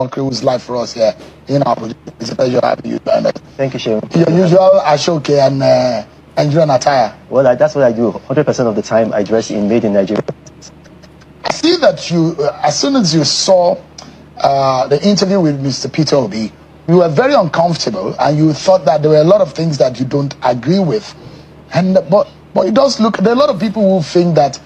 Omokri, who's live for us here in our project. It's a pleasure having you join us. Thank you, Sharon. Your usual Ashoke and Nigerian attire. Well, that's what I do. 100% of the time, I dress in made in Nigeria. I see that you, as soon as you saw the interview with Mr. Peter Obi, you were very uncomfortable and you thought that there were a lot of things that you don't agree with. But it does look, there are a lot of people who think that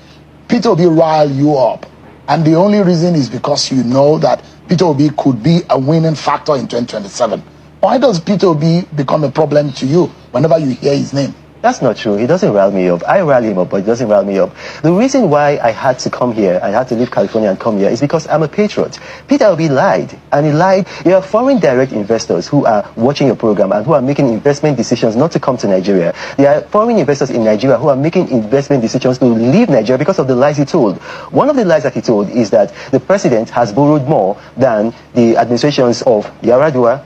Peter Obi rile you up. And the only reason is because you know that Peter Obi could be a winning factor in 2027. Why does Peter Obi become a problem to you whenever you hear his name? That's not true. He doesn't rile me up. I rally him up, but he doesn't rile me up. The reason why I had to come here, I had to leave California and come here, is because I'm a patriot. Peter Obi lied, and he lied. There are foreign direct investors who are watching your program and who are making investment decisions not to come to Nigeria. There are foreign investors in Nigeria who are making investment decisions to leave Nigeria because of the lies he told. One of the lies that he told is that the president has borrowed more than the administrations of Yar'Adua,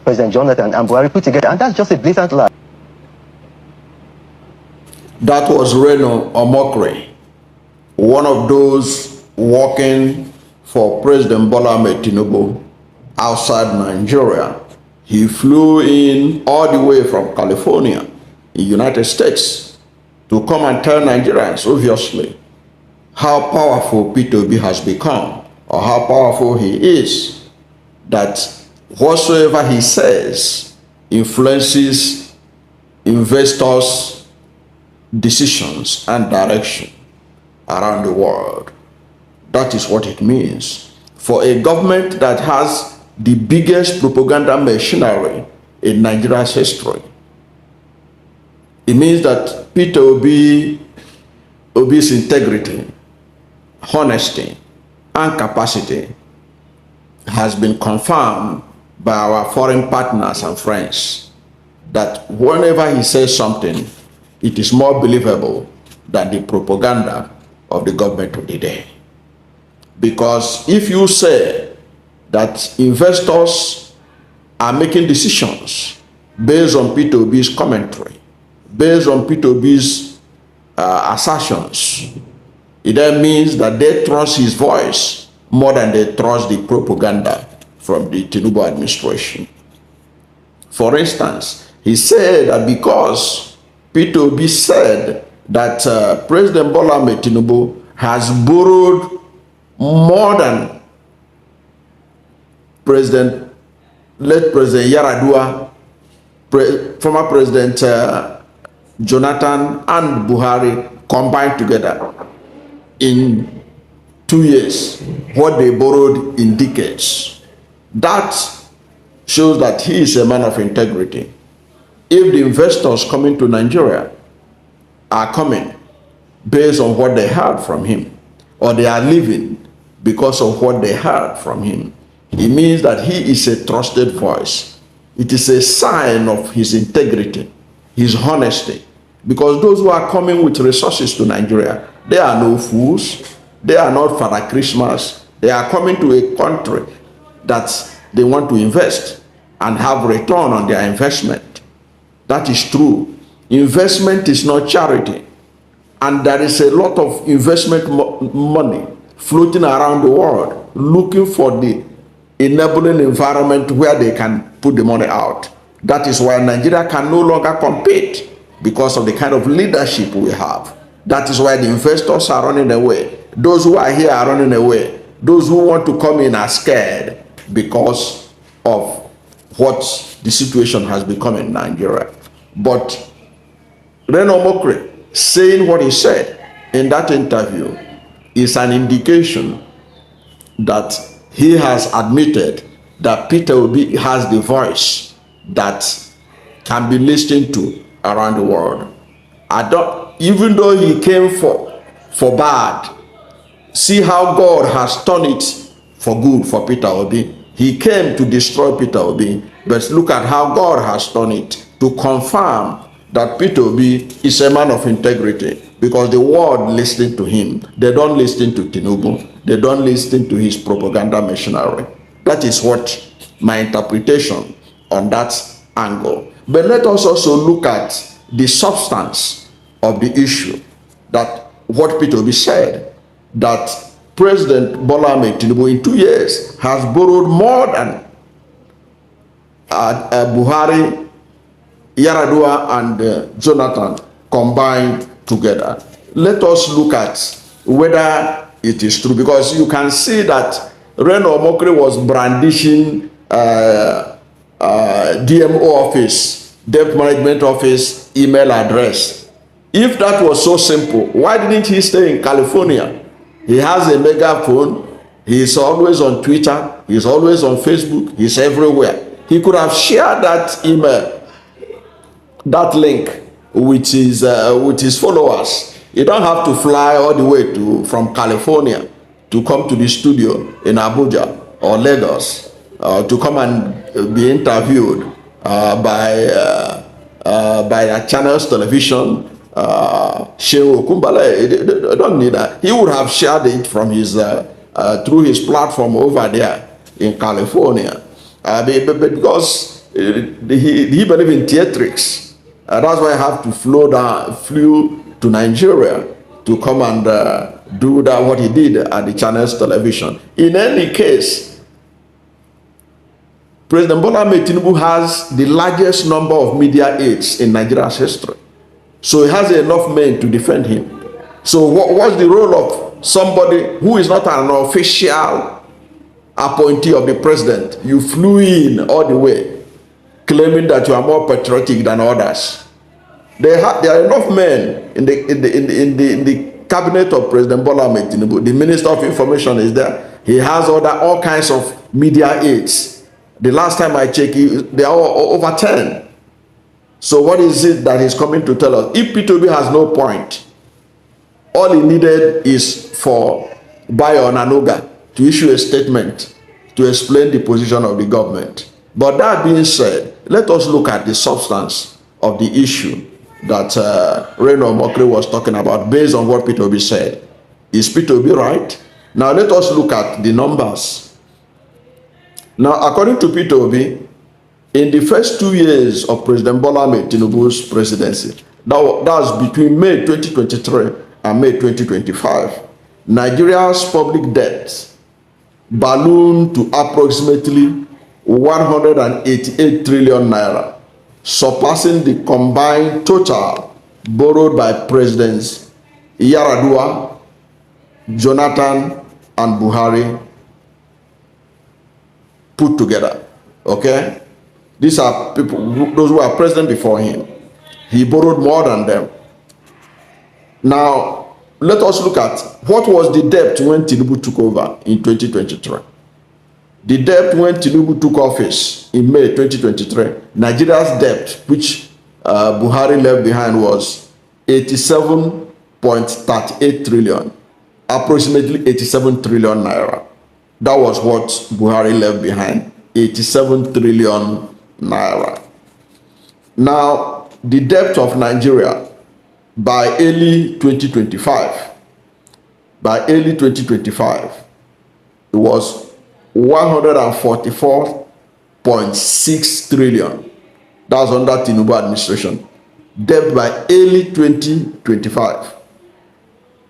President Jonathan, and Buhari put together, and that's just a blatant lie. That was Reno Omokri, one of those working for President Bola Ahmed Tinubu outside Nigeria. He flew in all the way from California, in the United States, to come and tell Nigerians, obviously, how powerful Peter Obi has become, or how powerful he is, that whatsoever he says influences investors' decisions and direction around the world. That is what it means. For a government that has the biggest propaganda machinery in Nigeria's history, it means that Peter Obi's integrity, honesty, and capacity has been confirmed by our foreign partners and friends, that whenever he says something, it is more believable than the propaganda of the government of the day. Because if you say that investors are making decisions based on Peter Obi's commentary, based on Peter Obi's assertions, it then means that they trust his voice more than they trust the propaganda from the Tinubu administration. For instance, he said that because Peter Obi said that President Bola Ahmed Tinubu has borrowed more than late President Yar'Adua, former President Jonathan and Buhari combined together in 2 years, what they borrowed in decades. That shows that he is a man of integrity. If the investors coming to Nigeria are coming based on what they heard from him, or they are leaving because of what they heard from him, it means that he is a trusted voice. It is a sign of his integrity, his honesty. Because those who are coming with resources to Nigeria, they are no fools. They are not Father Christmas. They are coming to a country that they want to invest and have return on their investment. That is true. Investment is not charity. And there is a lot of investment money floating around the world looking for the enabling environment where they can put the money out. That is why Nigeria can no longer compete, because of the kind of leadership we have. That is why the investors are running away. Those who are here are running away. Those who want to come in are scared because of what the situation has become in Nigeria. But Reno Omokri saying what he said in that interview is an indication that he has admitted that Peter Obi has the voice that can be listened to around the world. Even though he came for bad, see how God has turned it for good for Peter Obi. He came to destroy Peter Obi, but look at how God has turned it to confirm that Peter Obi is a man of integrity, because the world listening to him. They don't listen to Tinubu. They don't listen to his propaganda machinery. That is what my interpretation on that angle. But let us also look at the substance of the issue, that what Peter Obi said, that President Bola Ahmed Tinubu in 2 years has borrowed more than Buhari, Yar'Adua, and Jonathan combined together. Let us look at whether it is true, because you can see that Reno Omokri was brandishing DMO office, debt management office, email address. If that was so simple, why didn't he stay in California? He has a megaphone. He is always on Twitter. He is always on Facebook. He's everywhere. He could have shared that email, that link with his followers. You don't have to fly all the way from California to come to the studio in Abuja or Lagos to come and be interviewed by a Channels Television. Shehu Kumbala, I don't need that. He would have shared it from his through his platform over there in California, because he believed in theatrics. That's why I have to flew to Nigeria to come and do that what he did at the Channels Television. In any case, President Bola Ahmed Tinubu has the largest number of media aides in Nigeria's history. So he has enough men to defend him. So what's the role of somebody who is not an official appointee of the president? You flew in all the way, claiming that you are more patriotic than others. There are enough men in the cabinet of President Bola Ahmed Tinubu. The Minister of Information is there. He has all kinds of media aides. The last time I checked, they are over 10. So what is it that he's coming to tell us? If Peter Obi has no point, all he needed is for Bayo Nanuga to issue a statement to explain the position of the government. But that being said, let us look at the substance of the issue that Reno Omokri was talking about based on what Peter Obi said. Is Peter Obi right? Now let us look at the numbers. Now, according to Peter Obi, in the first 2 years of President Bola Ahmed Tinubu's presidency, that was between May 2023 and May 2025, Nigeria's public debt ballooned to approximately 188 trillion naira, surpassing the combined total borrowed by Presidents Yar'Adua, Jonathan, and Buhari put together. Okay? These are people, those who are president before him. He borrowed more than them. Now, let us look at what was the debt when Tinubu took over in 2023. The debt when Tinubu took office in May 2023, Nigeria's debt, which Buhari left behind, was 87.38 trillion, approximately 87 trillion naira. That was what Buhari left behind, 87 trillion naira. Now, the debt of Nigeria by early 2025, it was 144.6 trillion. That was under Tinubu administration. Debt by early 2025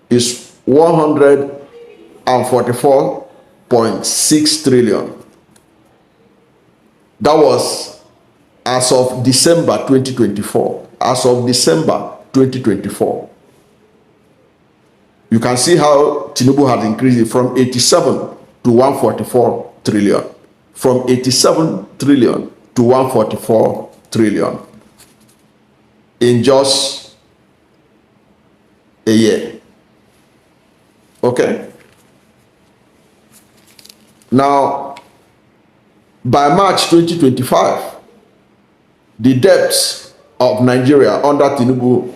is 144.6 trillion. That was as of December 2024. As of December 2024. You can see how Tinubu has increased it from 87 to 144 trillion. From 87 trillion to 144 trillion. In just a year. Okay? Now, by March 2025, the debts of Nigeria under Tinubu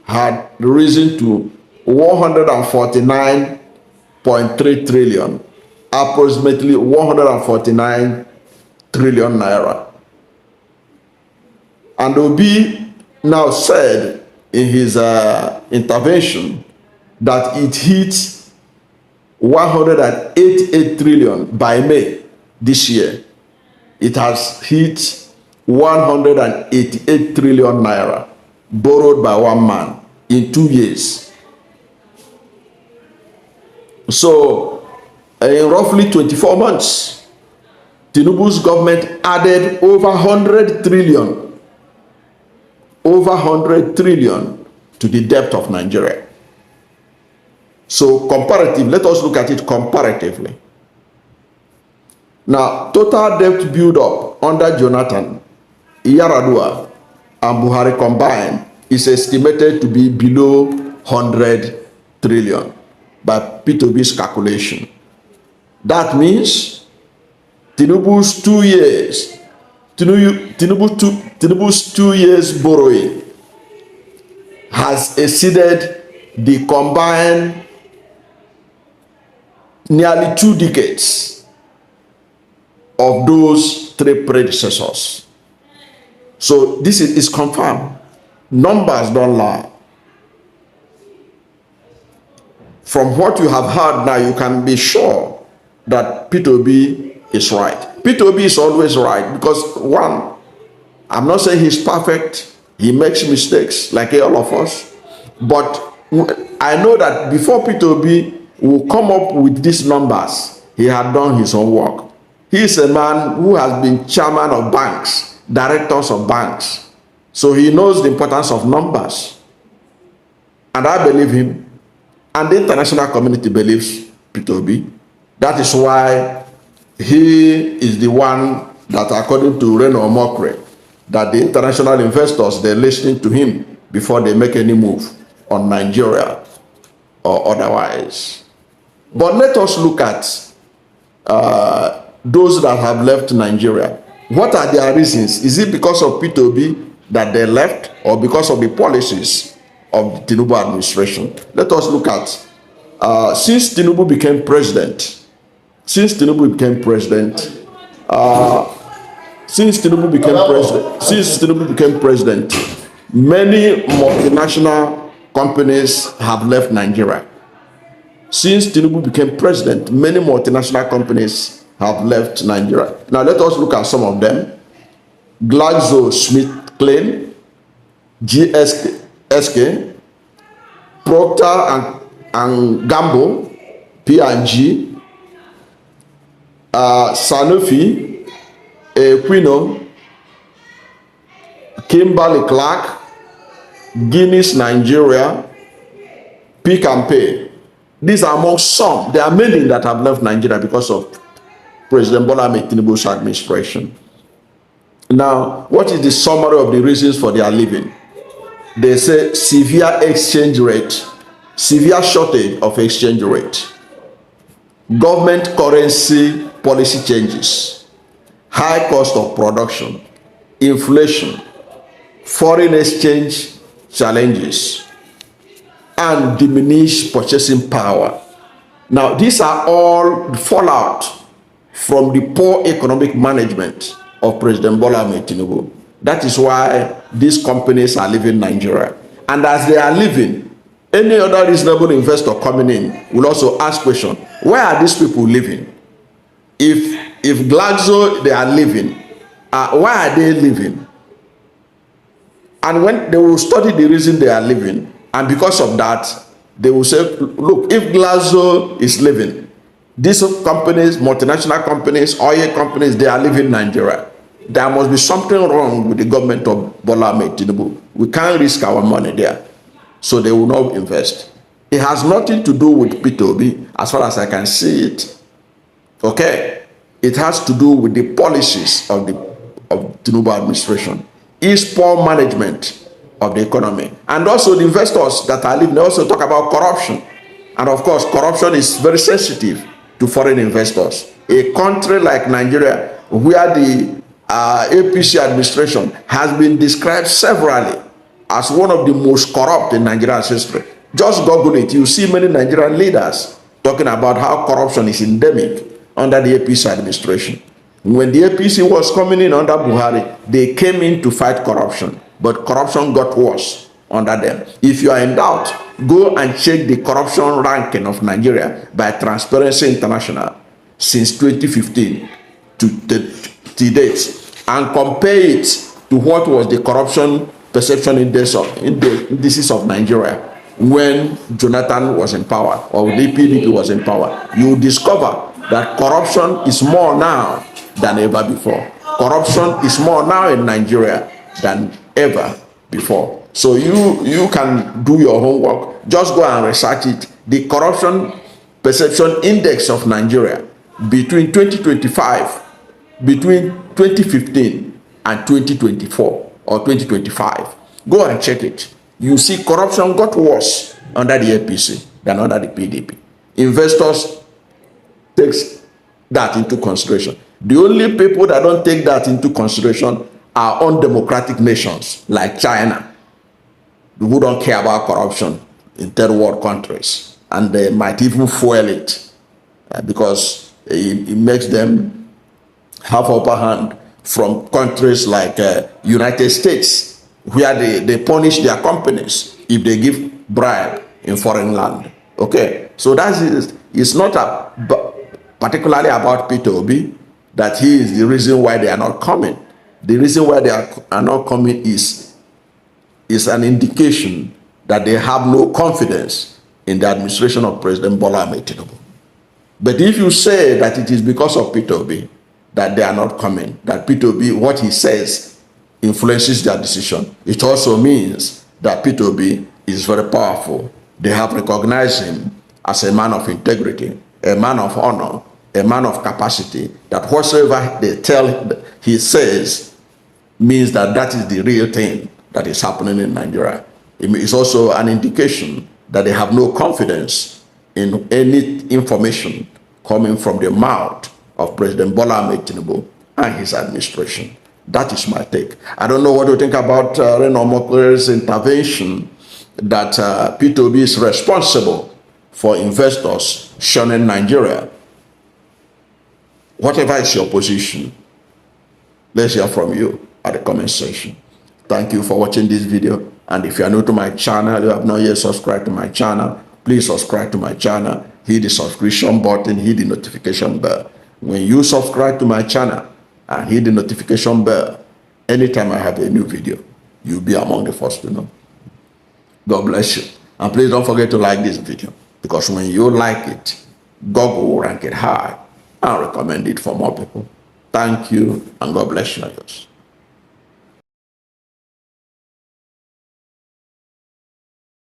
had risen to 149.3 trillion, approximately 149 trillion naira. And Obi now said in his intervention that it hit 188 trillion by May this year. It has hit 188 trillion naira borrowed by one man in 2 years. So in roughly 24 months, Tinubu's government added over 100 trillion to the debt of Nigeria. So comparative, let us look at it comparatively. Now, total debt build up under Jonathan, Yar'Adua, and Buhari combined is estimated to be below 100 trillion by Peter Obi's calculation. That means Tinubu's 2 years, Tinubu's 2 years borrowing has exceeded the combined nearly 2 decades of those 3 predecessors. So this is confirmed. Numbers don't lie. From what you have heard now, you can be sure that Peter Obi is right. Peter Obi is always right because, one, I'm not saying he's perfect. He makes mistakes like all of us. But I know that before Peter Obi will come up with these numbers, he had done his own work. He is a man who has been chairman of banks, directors of banks. So he knows the importance of numbers. And I believe him. And the international community believes Peter Obi. That is why he is the one that, according to Reno Omokri, that the international investors, they're listening to him before they make any move on Nigeria or otherwise. But let us look at those that have left Nigeria. What are their reasons? Is it because of Peter Obi that they left, or because of the policies of the Tinubu administration? Let us look at since Tinubu became president. Many multinational companies have left Nigeria. Since Tinubu became president, many multinational companies have left Nigeria. Now let us look at some of them. GlaxoSmithKline, GSK, Procter and Gamble, P&G, Sanofi, Equino, Kimberly-Clark, Guinness Nigeria, Pick and Pay. These are among some. There are many that have left Nigeria because of President Bola Ahmed Tinubu's administration. Now, what is the summary of the reasons for their leaving? They say severe shortage of exchange rate, government currency policy changes, high cost of production, inflation, foreign exchange challenges, and diminished purchasing power. Now, these are all fallout from the poor economic management of President Bola Ahmed Tinubu. That is why these companies are leaving Nigeria. And as they are leaving, any other reasonable investor coming in will also ask question, where are these people living? If Glaxo, they are living, why are they living? And when they will study the reason they are living, and because of that, they will say, look, if Glaxo is living, these companies, multinational companies, oil companies, they are leaving Nigeria. There must be something wrong with the government of Bola Ahmed Tinubu. We can't risk our money there. So they will not invest. It has nothing to do with Peter Obi, as far as I can see it. Okay? It has to do with the policies of the Tinubu administration. It's poor management of the economy. And also the investors that are leaving, they also talk about corruption. And of course, corruption is very sensitive to foreign investors. A country like Nigeria, where the APC administration has been described severally as one of the most corrupt in Nigeria's history. Just Google it. You see many Nigerian leaders talking about how corruption is endemic under the APC administration. When the APC was coming in under Buhari, they came in to fight corruption. But corruption got worse under them. If you are in doubt, go and check the corruption ranking of Nigeria by Transparency International since 2015 to date, and compare it to what was the corruption perception indices of Nigeria when Jonathan was in power or the PDP was in power, you discover that corruption is more now than ever before. Corruption is more now in Nigeria than ever before. So you can do your homework. Just go and research it. The corruption perception index of Nigeria between 2025, between 2015 and 2024 or 2025. Go and check it. You see corruption got worse under the APC than under the PDP. Investors takes that into consideration. The only people that don't take that into consideration are undemocratic nations like China, who don't care about corruption in third world countries, and they might even fuel it because it makes them have upper hand from countries like United States, where they punish their companies if they give bribe in foreign land. Okay, so that is, it's not particularly about Peter Obi that he is the reason why they are not coming. The reason why they are not coming is an indication that they have no confidence in the administration of President Bola Ahmed Tinubu. But if you say that it is because of Peter Obi that they are not coming, that Peter Obi, what he says, influences their decision, it also means that Peter Obi is very powerful. They have recognized him as a man of integrity, a man of honor, a man of capacity, that whatsoever they tell he says means that that is the real thing that is happening in Nigeria. It's also an indication that they have no confidence in any information coming from the mouth of President Bola Ahmed Tinubu and his administration. That is my take. I don't know what you think about Reno Omokri's intervention that Peter Obi is responsible for investors shunning Nigeria. Whatever is your position, let's hear from you at the comment section. Thank you for watching this video. And if you are new to my channel, you have not yet subscribed to my channel, please subscribe to my channel. Hit the subscription button, hit the notification bell. When you subscribe to my channel and hit the notification bell, anytime I have a new video, you'll be among the first to know. God bless you. And please don't forget to like this video, because when you like it, Google will rank it high and recommend it for more people. Thank you, and God bless you.